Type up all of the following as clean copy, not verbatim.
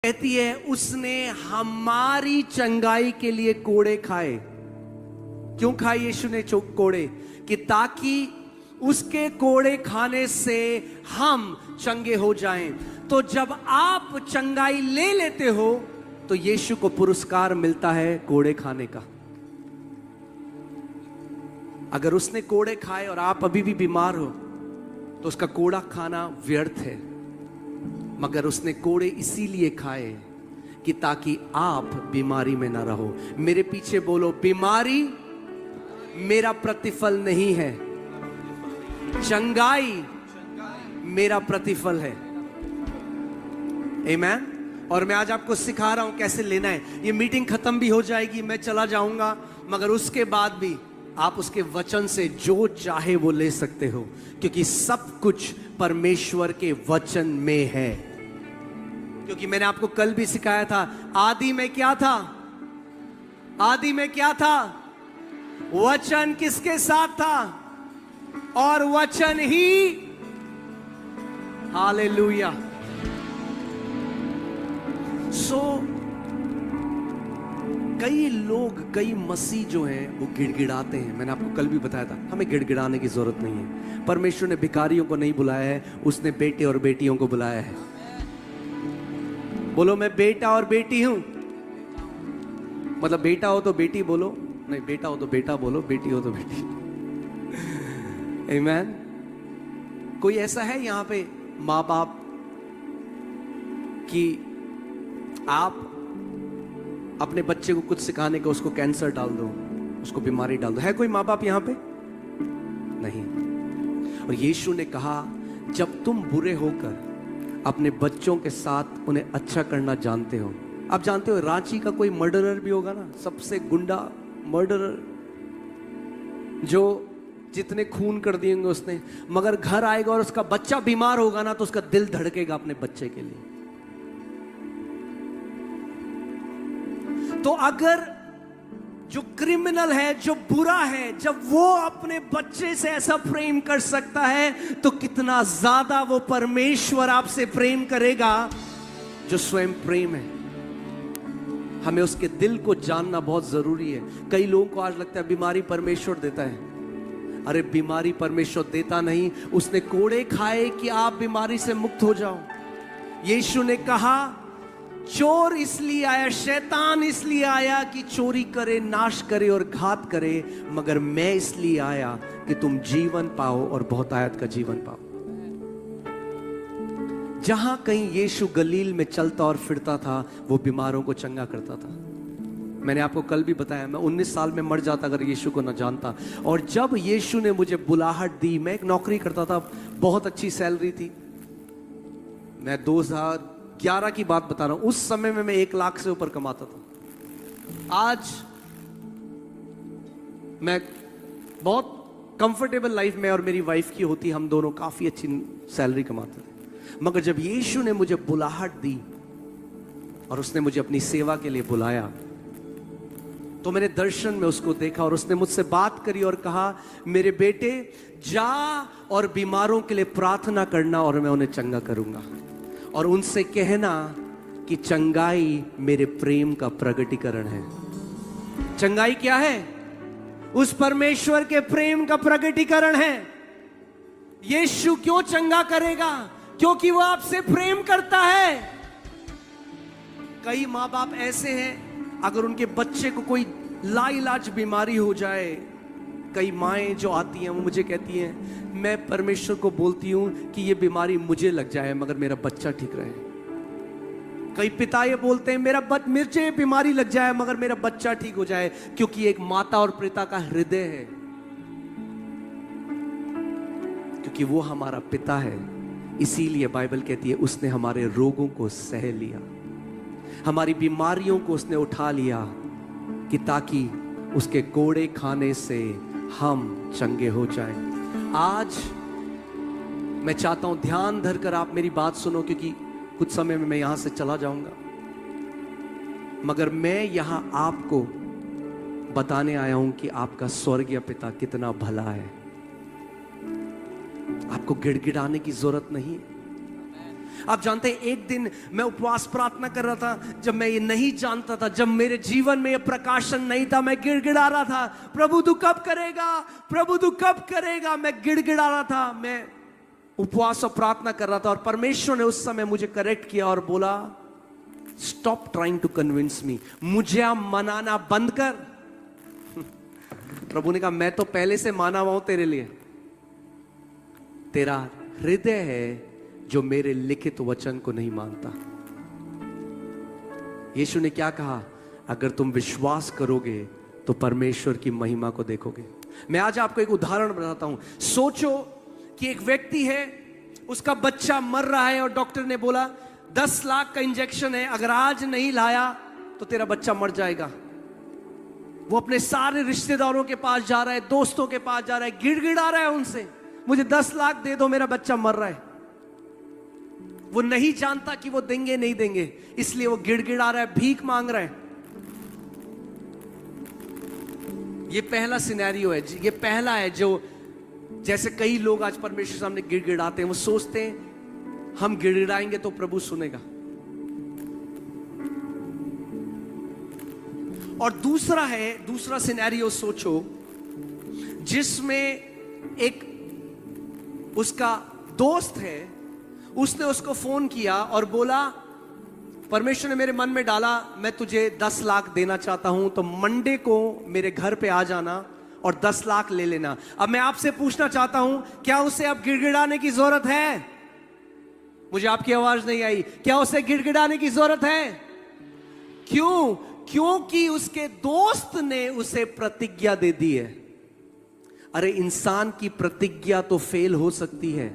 कहती है उसने हमारी चंगाई के लिए कोड़े खाए। क्यों खाए यीशु ने कोड़े? कि ताकि उसके कोड़े खाने से हम चंगे हो जाएं। तो जब आप चंगाई ले लेते हो तो यीशु को पुरस्कार मिलता है कोड़े खाने का। अगर उसने कोड़े खाए और आप अभी भी बीमार हो तो उसका कोड़ा खाना व्यर्थ है, मगर उसने कोड़े इसीलिए खाए कि ताकि आप बीमारी में ना रहो। मेरे पीछे बोलो, बीमारी मेरा प्रतिफल नहीं है, चंगाई मेरा प्रतिफल है। आमीन। और मैं आज आपको सिखा रहा हूं कैसे लेना है। ये मीटिंग खत्म भी हो जाएगी, मैं चला जाऊंगा, मगर उसके बाद भी आप उसके वचन से जो चाहे वो ले सकते हो, क्योंकि सब कुछ परमेश्वर के वचन में है। क्योंकि मैंने आपको कल भी सिखाया था, आदि में क्या था? आदि में क्या था? वचन किसके साथ था? और वचन ही, हालेलुया। कई लोग, कई मसीह जो हैं वो गिड़गिड़ाते हैं। मैंने आपको कल भी बताया था, हमें गिड़गिड़ाने की जरूरत नहीं है। परमेश्वर ने भिखारियों को नहीं बुलाया है, उसने बेटे और बेटियों को बुलाया है। बोलो, मैं बेटा और बेटी हूं। मतलब बेटा हो तो बेटी बोलो, नहीं बेटा हो तो बेटा बोलो, बेटी हो तो बेटी। आमीन। कोई ऐसा है यहां पे माँ बाप कि आप अपने बच्चे को कुछ सिखाने को उसको कैंसर डाल दो, उसको बीमारी डाल दो? है कोई माँ बाप यहां पे? नहीं। और यीशु ने कहा, जब तुम बुरे होकर अपने बच्चों के साथ उन्हें अच्छा करना जानते हो। आप जानते हो रांची का कोई मर्डरर भी होगा ना, सबसे गुंडा मर्डरर, जो जितने खून कर दिए होंगे उसने, मगर घर आएगा और उसका बच्चा बीमार होगा ना तो उसका दिल धड़केगा अपने बच्चे के लिए। तो अगर जो क्रिमिनल है, जो बुरा है, जब वो अपने बच्चे से ऐसा प्रेम कर सकता है तो कितना ज्यादा वो परमेश्वर आपसे प्रेम करेगा जो स्वयं प्रेम है। हमें उसके दिल को जानना बहुत जरूरी है। कई लोगों को आज लगता है बीमारी परमेश्वर देता है। अरे बीमारी परमेश्वर देता नहीं, उसने कोड़े खाए कि आप बीमारी से मुक्त हो जाओ। यीशु ने कहा, चोर इसलिए आया, शैतान इसलिए आया कि चोरी करे, नाश करे और घात करे, मगर मैं इसलिए आया कि तुम जीवन पाओ और बहुतायत का जीवन पाओ। जहां कहीं यीशु गलील में चलता और फिरता था, वो बीमारों को चंगा करता था। मैंने आपको कल भी बताया, मैं 19 साल में मर जाता अगर यीशु को न जानता। और जब यीशु ने मुझे बुलाहट दी, मैं एक नौकरी करता था, बहुत अच्छी सैलरी थी। मैं 2011 की बात बता रहा हूं। उस समय में मैं 1 लाख से ऊपर कमाता था। आज मैं बहुत कंफर्टेबल लाइफ में और मेरी वाइफ की होती, हम दोनों काफी अच्छी सैलरी कमाते थे। मगर जब यीशु ने मुझे बुलाहट दी और उसने मुझे अपनी सेवा के लिए बुलाया, तो मैंने दर्शन में उसको देखा और उसने मुझसे बात करी और कहा, मेरे बेटे जा और बीमारों के लिए प्रार्थना करना और मैं उन्हें चंगा करूंगा। और उनसे कहना कि चंगाई मेरे प्रेम का प्रगटीकरण है। चंगाई क्या है? उस परमेश्वर के प्रेम का प्रगटीकरण है। यीशु क्यों चंगा करेगा? क्योंकि वो आपसे प्रेम करता है। कई माँ बाप ऐसे हैं, अगर उनके बच्चे को कोई लाइलाज बीमारी हो जाए, कई माएँ जो आती हैं वो मुझे कहती हैं, मैं परमेश्वर को बोलती हूं कि ये बीमारी मुझे लग जाए मगर मेरा बच्चा ठीक रहे। कई पिता ये बोलते हैं, मुझे बीमारी लग जाए मगर मेरा बच्चा ठीक हो जाए, क्योंकि एक माता और पिता का हृदय है, क्योंकि वो हमारा पिता है। इसीलिए बाइबल कहती है उसने हमारे रोगों को सह लिया, हमारी बीमारियों को उसने उठा लिया, कि ताकि उसके कोड़े खाने से हम चंगे हो जाएं। आज मैं चाहता हूं ध्यान धरकर आप मेरी बात सुनो, क्योंकि कुछ समय में मैं यहां से चला जाऊंगा, मगर मैं यहां आपको बताने आया हूं कि आपका स्वर्गीय पिता कितना भला है। आपको गिड़गिड़ाने की जरूरत नहीं। आप जानते हैं, एक दिन मैं उपवास प्रार्थना कर रहा था, जब मैं ये नहीं जानता था, जब मेरे जीवन में ये प्रकाशन नहीं था, मैं गिड़गिड़ा रहा था, प्रभु तू कब करेगा, प्रभु तू कब करेगा। मैं गिड़गिड़ा रहा था, मैं उपवास और प्रार्थना कर रहा था, और परमेश्वर ने उस समय मुझे करेक्ट किया और बोला, stop trying to convince me, मुझे आप मनाना बंद कर। प्रभु ने कहा, मैं तो पहले से माना हुआ हूं तेरे लिए, तेरा हृदय है जो मेरे लिखित वचन को नहीं मानता। यीशु ने क्या कहा, अगर तुम विश्वास करोगे तो परमेश्वर की महिमा को देखोगे। मैं आज आपको एक उदाहरण बताता हूं। सोचो कि एक व्यक्ति है, उसका बच्चा मर रहा है और डॉक्टर ने बोला 10 लाख का इंजेक्शन है, अगर आज नहीं लाया तो तेरा बच्चा मर जाएगा। वो अपने सारे रिश्तेदारों के पास जा रहा है, दोस्तों के पास जा रहा है, गिड़गिड़ा रहा है उनसे, मुझे 10 लाख दे दो, मेरा बच्चा मर रहा है। वो नहीं जानता कि वो देंगे नहीं देंगे, इसलिए वो गिड़गिड़ा रहा है, भीख मांग रहा है। ये पहला सिनेरियो है, ये पहला है जो, जैसे कई लोग आज परमेश्वर सामने गिड़गिड़ाते हैं, वो सोचते हैं हम गिड़गिड़ाएंगे तो प्रभु सुनेगा। और दूसरा सिनेरियो सोचो, जिसमें एक उसका दोस्त है, उसने उसको फोन किया और बोला, परमेश्वर ने मेरे मन में डाला, मैं तुझे 10 लाख देना चाहता हूं, तो मंडे को मेरे घर पे आ जाना और 10 लाख ले लेना। अब मैं आपसे पूछना चाहता हूं, क्या उसे अब गिड़गिड़ाने की जरूरत है? मुझे आपकी आवाज नहीं आई। क्या उसे गिड़गिड़ाने की जरूरत है? क्यों? क्योंकि उसके दोस्त ने उसे प्रतिज्ञा दे दी है। अरे, इंसान की प्रतिज्ञा तो फेल हो सकती है,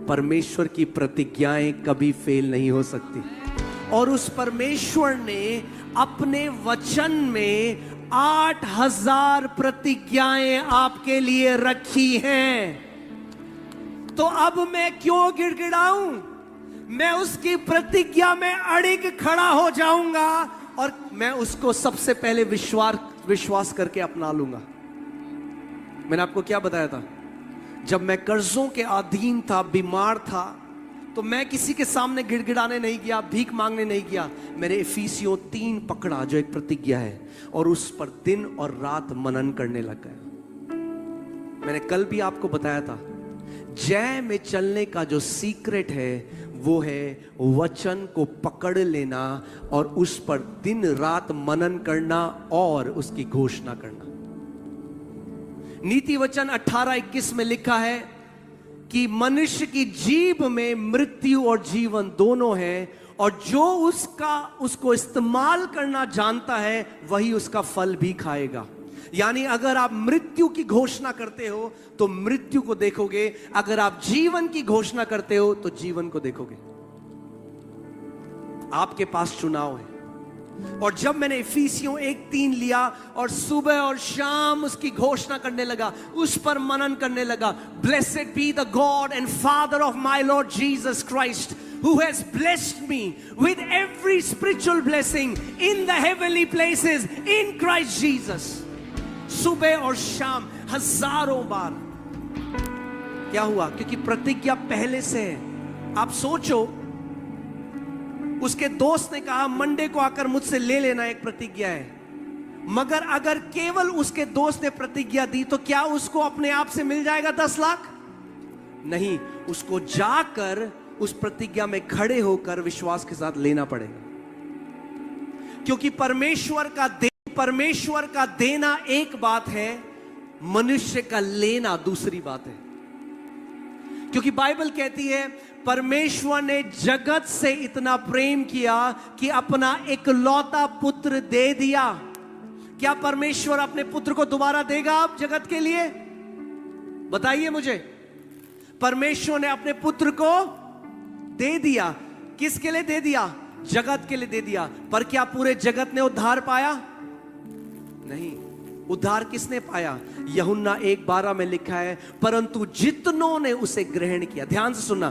परमेश्वर की प्रतिज्ञाएं कभी फेल नहीं हो सकती। और उस परमेश्वर ने अपने वचन में 8000 प्रतिज्ञाएं आपके लिए रखी हैं। तो अब मैं क्यों गिड़गिड़ाऊं? मैं उसकी प्रतिज्ञा में अड़िग खड़ा हो जाऊंगा और मैं उसको सबसे पहले विश्वास करके अपना लूंगा। मैंने आपको क्या बताया था, जब मैं कर्जों के अधीन था, बीमार था, तो मैं किसी के सामने गिड़गिड़ाने नहीं गया, भीख मांगने नहीं गया। मैंने इफिसियों 3 पकड़ा, जो एक प्रतिज्ञा है, और उस पर दिन और रात मनन करने लग गया। मैंने कल भी आपको बताया था, जय में चलने का जो सीक्रेट है वो है वचन को पकड़ लेना और उस पर दिन रात मनन करना और उसकी घोषणा करना। नीति वचन 18:21 में लिखा है कि मनुष्य की जीभ में मृत्यु और जीवन दोनों है, और जो उसको इस्तेमाल करना जानता है वही उसका फल भी खाएगा। यानी अगर आप मृत्यु की घोषणा करते हो तो मृत्यु को देखोगे, अगर आप जीवन की घोषणा करते हो तो जीवन को देखोगे। आपके पास चुनाव है। और जब मैंने इफिसियों 1:3 लिया और सुबह और शाम उसकी घोषणा करने लगा, उस पर मनन करने लगा, blessed be the God and father of my Lord Jesus Christ, who has blessed me with every spiritual blessing in the heavenly places in Christ Jesus. सुबह और शाम हजारों बार। क्या हुआ? क्योंकि प्रतिज्ञा पहले से है। आप सोचो, उसके दोस्त ने कहा मंडे को आकर मुझसे ले लेना, एक प्रतिज्ञा है। मगर अगर केवल उसके दोस्त ने प्रतिज्ञा दी तो क्या उसको अपने आप से मिल जाएगा 10 लाख? नहीं, उसको जाकर उस प्रतिज्ञा में खड़े होकर विश्वास के साथ लेना पड़ेगा। क्योंकि परमेश्वर का देना एक बात है, मनुष्य का लेना दूसरी बात है। क्योंकि बाइबल कहती है परमेश्वर ने जगत से इतना प्रेम किया कि अपना इकलौता पुत्र दे दिया। क्या परमेश्वर अपने पुत्र को दोबारा देगा आप जगत के लिए? बताइए मुझे। परमेश्वर ने अपने पुत्र को दे दिया। किसके लिए दे दिया? जगत के लिए दे दिया। पर क्या पूरे जगत ने उद्धार पाया? नहीं। उद्धार किसने पाया? यूहन्ना 1:12 में लिखा है, परंतु जितनों ने उसे ग्रहण किया। ध्यान से सुनना,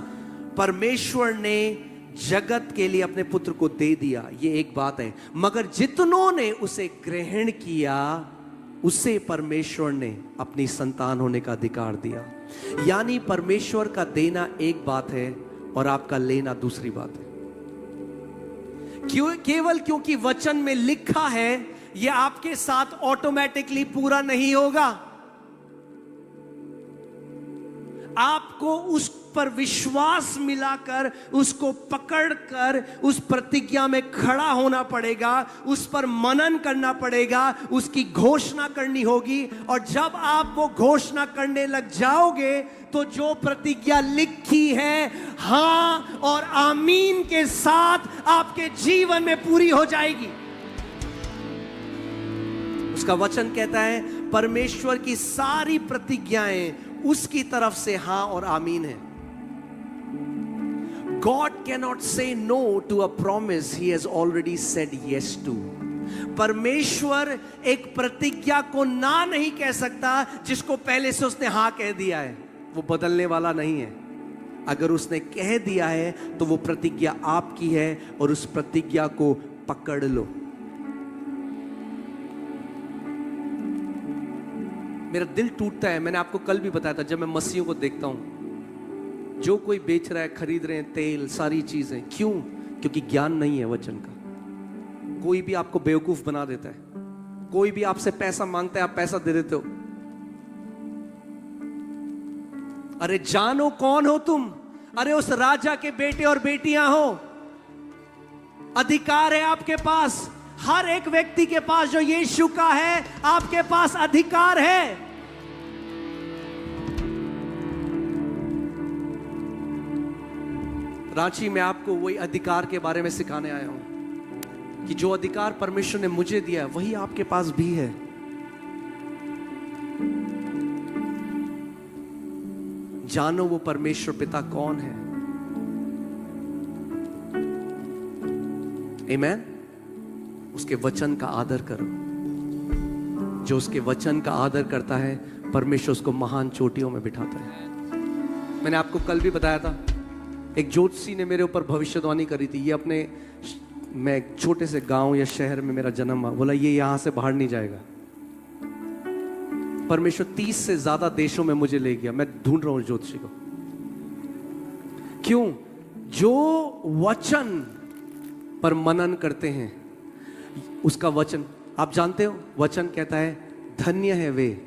परमेश्वर ने जगत के लिए अपने पुत्र को दे दिया, ये एक बात है, मगर जितनों ने उसे ग्रहण किया उसे परमेश्वर ने अपनी संतान होने का अधिकार दिया। यानी परमेश्वर का देना एक बात है और आपका लेना दूसरी बात है। केवल क्योंकि वचन में लिखा है यह आपके साथ ऑटोमेटिकली पूरा नहीं होगा। आपको उस पर विश्वास मिलाकर, उसको पकड़कर उस प्रतिज्ञा में खड़ा होना पड़ेगा, उस पर मनन करना पड़ेगा, उसकी घोषणा करनी होगी। और जब आप वो घोषणा करने लग जाओगे तो जो प्रतिज्ञा लिखी है हां और आमीन के साथ आपके जीवन में पूरी हो जाएगी। उसका वचन कहता है परमेश्वर की सारी प्रतिज्ञाएं उसकी तरफ से हां और आमीन है। God cannot say no to a promise he has already said yes to. परमेश्वर एक प्रतिज्ञा को ना नहीं कह सकता जिसको पहले से उसने हां कह दिया है। वो बदलने वाला नहीं है। अगर उसने कह दिया है तो वो प्रतिज्ञा आपकी है और उस प्रतिज्ञा को पकड़ लो। मेरा दिल टूटता है, मैंने आपको कल भी बताया था, जब मैं मसीहों को देखता हूं जो कोई बेच रहा है, खरीद रहे हैं तेल, सारी चीजें, क्यों? क्योंकि ज्ञान नहीं है वचन का। कोई भी आपको बेवकूफ बना देता है, कोई भी आपसे पैसा मांगता है, आप पैसा दे देते हो। अरे जानो कौन हो तुम? अरे उस राजा के बेटे और बेटियां हो। अधिकार है आपके पास, हर एक व्यक्ति के पास जो यीशु का है, आपके पास अधिकार है। रांची में आपको वही अधिकार के बारे में सिखाने आया हूं कि जो अधिकार परमेश्वर ने मुझे दिया है वही आपके पास भी है। जानो वो परमेश्वर पिता कौन है। आमीन। उसके वचन का आदर करो। जो उसके वचन का आदर करता है परमेश्वर उसको महान चोटियों में बिठाता है। मैंने आपको कल भी बताया था, एक ज्योतिषी ने मेरे ऊपर भविष्यवाणी करी थी। मैं एक छोटे से गांव या शहर में मेरा जन्म हुआ, बोला ये यहां से बाहर नहीं जाएगा। परमेश्वर 30 से ज्यादा देशों में मुझे ले गया। मैं ढूंढ रहा हूं ज्योतिषी को। क्यों? जो वचन पर मनन करते हैं, उसका वचन आप जानते हो, वचन कहता है धन्य है वे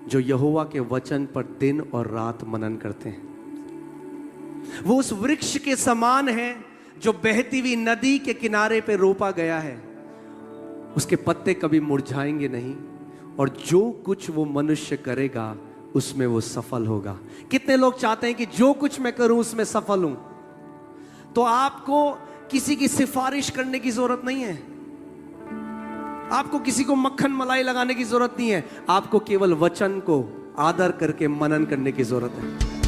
जो यहोवा के वचन पर दिन और रात मनन करते हैं। वो उस वृक्ष के समान है जो बहती हुई नदी के किनारे पे रोपा गया है। उसके पत्ते कभी मुरझाएंगे नहीं और जो कुछ वो मनुष्य करेगा उसमें वो सफल होगा। कितने लोग चाहते हैं कि जो कुछ मैं करूं उसमें सफल हूं? तो आपको किसी की सिफारिश करने की जरूरत नहीं है। आपको किसी को मक्खन मलाई लगाने की जरूरत नहीं है। आपको केवल वचन को आदर करके मनन करने की जरूरत है।